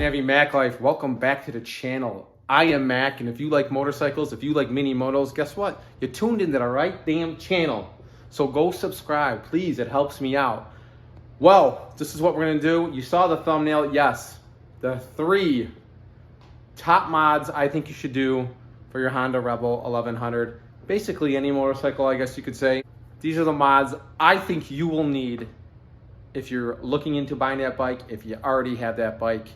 Navy Mac Life, welcome back to the channel. I am Mac, and if you like motorcycles, if you like mini motos, guess what? You tuned into the right damn channel. So go subscribe, please, it helps me out. Well, this is what we're gonna do. You saw the thumbnail, yes. The 3 top mods I think you should do for your Honda Rebel 1100. Basically any motorcycle, I guess you could say. These are the mods I think you will need if you're looking into buying that bike, if you already have that bike.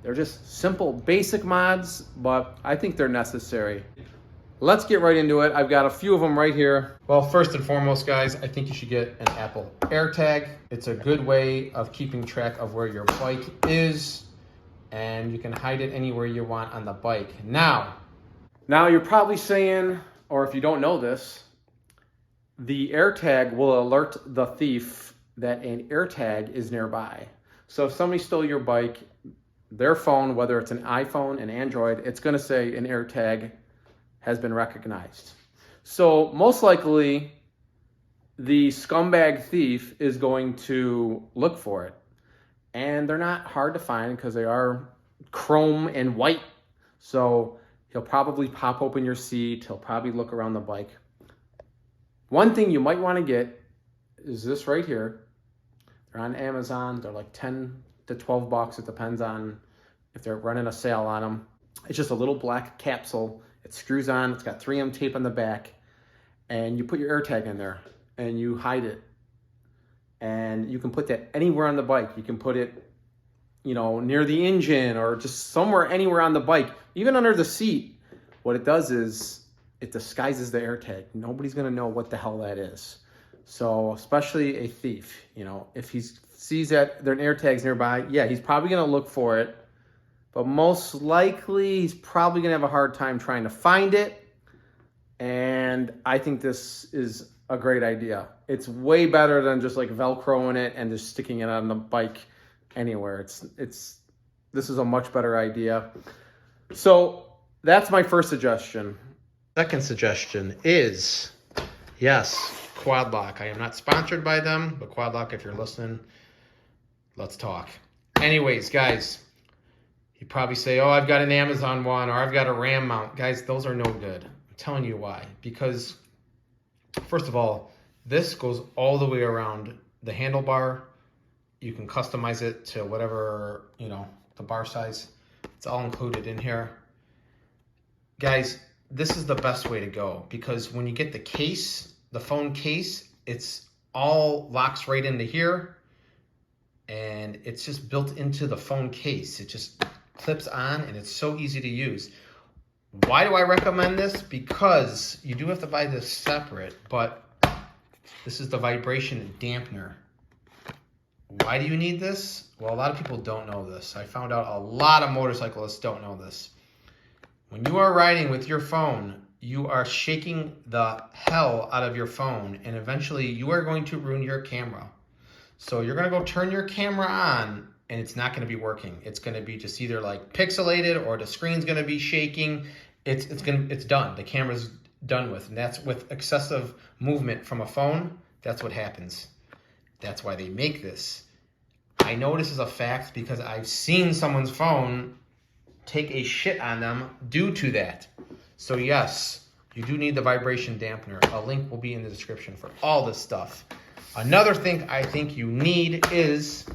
They're just simple, basic mods, but I think they're necessary. Let's get right into it. I've got a few of them right here. Well, first and foremost, guys, I think you should get an Apple Air Tag. It's a good way of keeping track of where your bike is, and you can hide it anywhere you want on the bike. Now you're probably saying, or if you don't know this, the Air Tag will alert the thief that an Air Tag is nearby. So if somebody stole your bike, their phone, whether it's an iPhone, an Android, it's gonna say an Air Tag has been recognized. So most likely, the scumbag thief is going to look for it. And they're not hard to find because they are chrome and white. So he'll probably pop open your seat, he'll probably look around the bike. One thing you might wanna get is this right here. They're on Amazon, they're like 10 to 12 bucks. It depends on if they're running a sale on them. It's just a little black capsule. It screws on, it's got 3M tape on the back, and you put your Air Tag in there and you hide it. And you can put that anywhere on the bike. You can put it, you know, near the engine or just somewhere, anywhere on the bike, even under the seat. What it does is it disguises the Air Tag. Nobody's gonna know what the hell that is. So especially a thief, you know, if he sees that there are Air Tags nearby, yeah, he's probably gonna look for it, but most likely he's probably gonna have a hard time trying to find it. And I think this is a great idea. It's way better than just like Velcroing it and just sticking it on the bike anywhere. This is a much better idea. So that's my first suggestion. Second suggestion is, yes, Quadlock. I am not sponsored by them, but Quadlock, if you're listening, let's talk. Anyways, guys, you probably say, oh, I've got an Amazon one or I've got a RAM mount. Guys, those are no good. I'm telling you why. Because, first of all, this goes all the way around the handlebar. You can customize it to whatever, you know, the bar size. It's all included in here. Guys, this is the best way to go because when you get the case, the phone case, it's all locks right into here and it's just built into the phone case. It just clips on and it's so easy to use. Why do I recommend this? Because you do have to buy this separate, but this is the vibration dampener. Why do you need this? Well, a lot of people don't know this. I found out a lot of motorcyclists don't know this. When you are riding with your phone, you are shaking the hell out of your phone and eventually you are going to ruin your camera. So you're gonna go turn your camera on and it's not gonna be working. It's gonna be just either like pixelated or the screen's gonna be shaking. It's done, the camera's done with. And that's with excessive movement from a phone, that's what happens. That's why they make this. I know this is a fact because I've seen someone's phone take a shit on them due to that. So yes, you do need the vibration dampener. A link will be in the description for all this stuff. Another thing I think you need is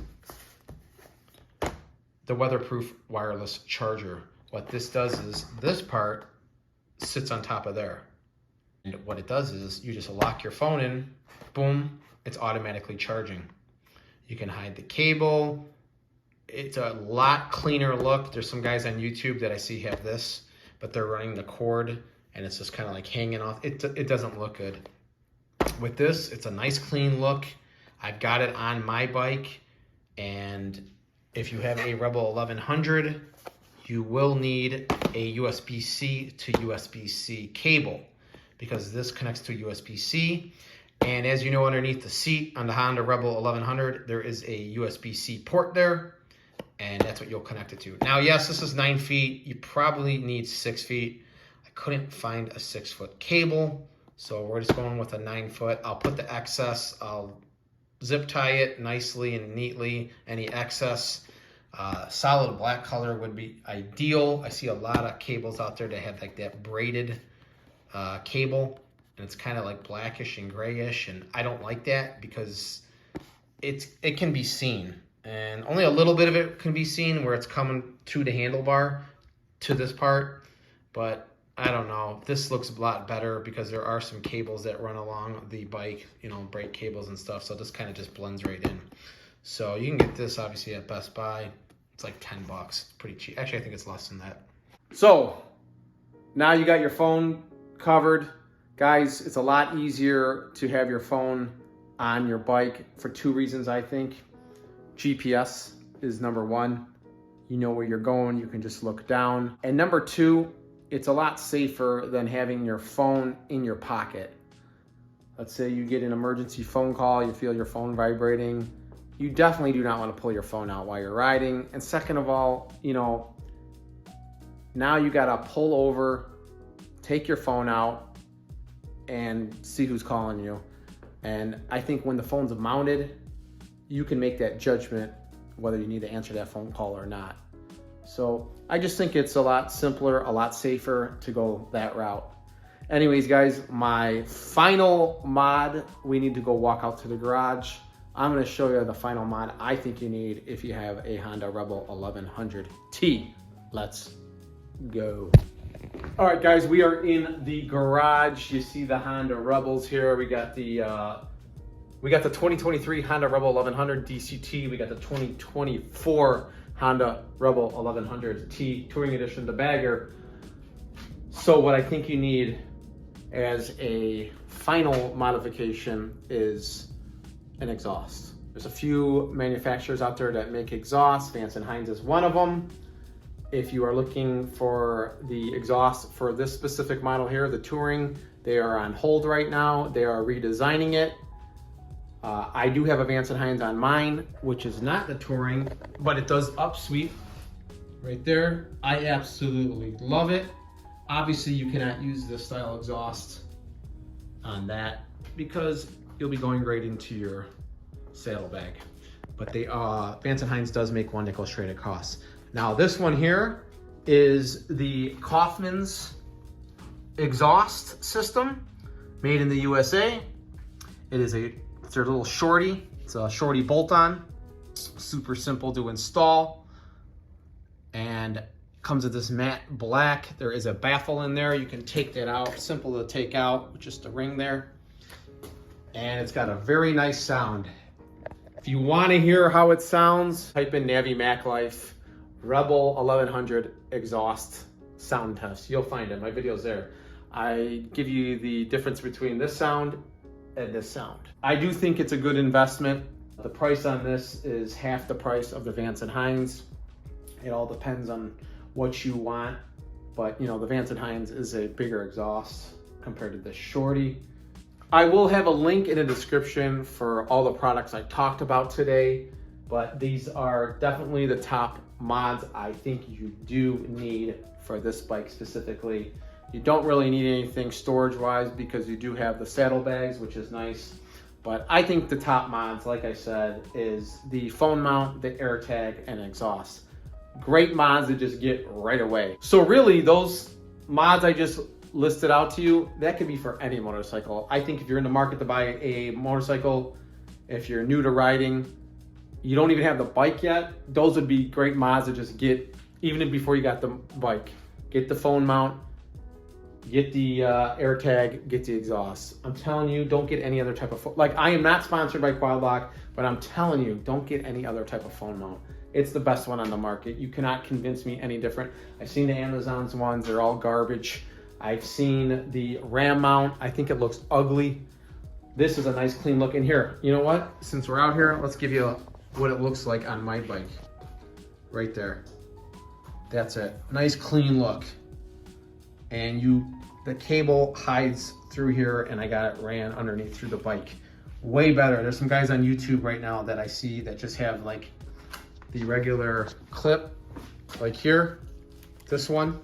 the weatherproof wireless charger. What this does is this part sits on top of there. And what it does is you just lock your phone in, boom, it's automatically charging. You can hide the cable. It's a lot cleaner look. There's some guys on YouTube that I see have this, but they're running the cord and it's just kind of like hanging off. It doesn't look good. With this, it's a nice clean look. I've got it on my bike, and if you have a Rebel 1100, you will need a USB-C to USB-C cable because this connects to USB-C. And as you know, underneath the seat on the Honda Rebel 1100, there is a USB-C port there, and that's what you'll connect it to. Now, yes, this is 9 feet. You probably need 6 feet. I couldn't find a 6-foot cable, so we're just going with a 9-foot. I'll put the excess, I'll zip tie it nicely and neatly, any excess. Solid black color would be ideal. I see a lot of cables out there that have like that braided cable, and it's kind of like blackish and grayish, and I don't like that because it can be seen, and only a little bit of it can be seen where it's coming to the handlebar to this part. But I don't know, this looks a lot better because there are some cables that run along the bike, you know, brake cables and stuff, so this kind of just blends right in. So you can get this obviously at Best Buy. It's like 10 bucks, pretty cheap. Actually, I think it's less than that. So now you got your phone covered. Guys, it's a lot easier to have your phone on your bike for 2 reasons, I think. GPS is number 1. You know where you're going, you can just look down. And number 2, it's a lot safer than having your phone in your pocket. Let's say you get an emergency phone call, you feel your phone vibrating. You definitely do not want to pull your phone out while you're riding. And second of all, you know, now you got to pull over, take your phone out, and see who's calling you. And I think when the phone's mounted, you can make that judgment whether you need to answer that phone call or not. So I just think it's a lot simpler, a lot safer to go that route. Anyways, guys, my final mod, we need to go walk out to the garage. I'm going to show you the final mod I think you need if you have a Honda Rebel 1100T. Let's go. All right, guys, we are in the garage. You see the Honda Rebels here. We got the 2023 Honda Rebel 1100 DCT. We got the 2024 Honda Rebel 1100T Touring Edition, the bagger. So what I think you need as a final modification is an exhaust. There's a few manufacturers out there that make exhausts. Vance and Hines is one of them. If you are looking for the exhaust for this specific model here, the Touring, they are on hold right now. They are redesigning it. I do have a Vance and Hines on mine, which is not the Touring, but it does upsweep right there. I absolutely love it. Obviously, you cannot use this style exhaust on that because you'll be going right into your saddlebag. But they Vance and Hines does make one that goes straight across. Now this one here is the Kaufman's exhaust system, made in the USA. It's their little shorty. It's a shorty bolt-on, super simple to install, and comes with this matte black. There is a baffle in there. You can take that out, simple to take out with just a ring there. And it's got a very nice sound. If you want to hear how it sounds, type in Navi Mac Life Rebel 1100 exhaust sound test. You'll find it. My video's there. I give you the difference between this sound and this sound. I do think it's a good investment. The price on this is half the price of the Vance and Hines. It all depends on what you want, but you know, the Vance and Hines is a bigger exhaust compared to this shorty. I will have a link in the description for all the products I talked about today, but these are definitely the top mods I think you do need for this bike specifically. You don't really need anything storage wise because you do have the saddlebags, which is nice. But I think the top mods, like I said, is the phone mount, the Air Tag, and exhaust. Great mods to just get right away. So really, those mods I just listed out to you, that could be for any motorcycle. I think if you're in the market to buy a motorcycle, if you're new to riding, you don't even have the bike yet, those would be great mods to just get, even before you got the bike. Get the phone mount, get the Air Tag, get the exhaust. I'm telling you, don't get any other type of like, I am not sponsored by Quadlock, but I'm telling you, don't get any other type of phone mount. It's the best one on the market. You cannot convince me any different. I've seen the Amazon's ones, they're all garbage. I've seen the Ram mount, I think it looks ugly. This is a nice clean look. And here, you know what? Since we're out here, let's give you what it looks like on my bike. Right there. That's it. Nice clean look. And the cable hides through here, and I got it ran underneath through the bike. Way better. There's some guys on YouTube right now that I see that just have like the regular clip, like here, this one,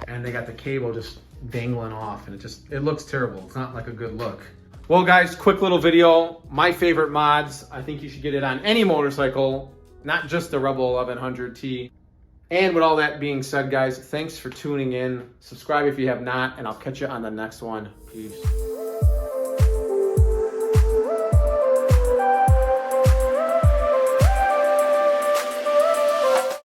and they got the cable just dangling off, and it looks terrible. It's not like a good look. Well guys, quick little video. My favorite mods. I think you should get it on any motorcycle. not just the Rebel 1100T. And with all that being said, guys, thanks for tuning in. Subscribe if you have not, and I'll catch you on the next one. Peace.